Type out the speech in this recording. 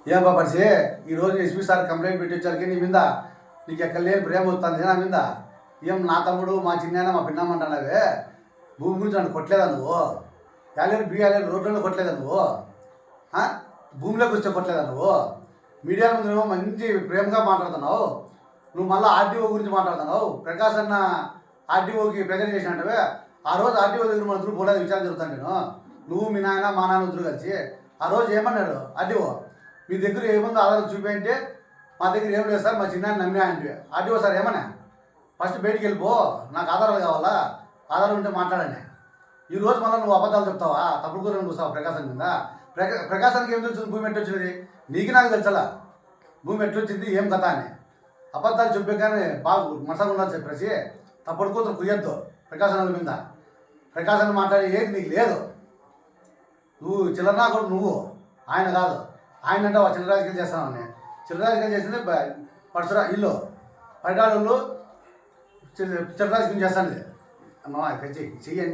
ఏం పరిచి ఈరోజు ఎస్పీ సార్ కంప్లైంట్ పెట్టించారు నీ మీద నీకు ఎక్కడ లేని ప్రేమ వస్తుంది నా మీద ఏం నా తమ్ముడు మా చిన్న మా పిన్నమ్మంటున్నావే భూమి గురించి నన్ను కొట్టలేదా నువ్వు యాలేరు బియ్యాలేరు రోడ్లలో కొట్టలేదా నువ్వు భూమిలోకి వస్తే కొట్టలేదా నువ్వు మీడియా ముందు నువ్వు మంచి ప్రేమగా మాట్లాడుతున్నావు నువ్వు మళ్ళీ ఆర్టీఓ గురించి మాట్లాడుతున్నావు ప్రకాశ్ అన్న ఆర్టీఓకి ప్రెజెంట్ చేసినట్టువే ఆ రోజు ఆర్టీఓ దగ్గర మన ఇద్దరు పోలేదు విచారణ జరుగుతాను నేను నువ్వు మీ నాయన మా నాన్న ఇద్దరు కలిసి ఆ రోజు ఏమన్నాడు ఆర్టీఓ మీ దగ్గర ఏముందో ఆధారం చూపించంటే మా దగ్గర ఏం లేదు సార్ మా చిన్నాన్ని నమ్మినా అంటే ఆర్టీఓ సార్ ఏమన్నా ఫస్ట్ బయటికి వెళ్ళిపో నాకు ఆధారాలు కావాలా ఆధారం ఉంటే మాట్లాడండి ఈరోజు మళ్ళీ నువ్వు అబద్ధాలు చెప్తావా తప్పుడు కూరని చూస్తావా ప్రకాశం కింద ప్రకాశానికి ఏం తెలుస్తుంది భూమి ఎట్టొచ్చినది నీకు నాకు తెలుసలా భూమి ఎట్టొచ్చింది ఏం కథ అని అబద్ధాలు చెప్పే కానీ బాగా మనసగా ఉండాలి చెప్పేసి తప్పుడు కూతురు కుయ్యొద్దు ప్రకాశం మీద ప్రకాశాన్ని మాట్లాడే ఏది నీకు లేదు నువ్వు చిల్లరనా కూడా నువ్వు ఆయన కాదు ఆయన అంటే చిల్లర రాజకీయాలు చేస్తానని చిల్లర రాజకీయాలు చేసింది పరశురా ఇల్లు పరిటాలు చిల్లర రాజకీయం చేస్తాను అమ్మా చెయ్యండి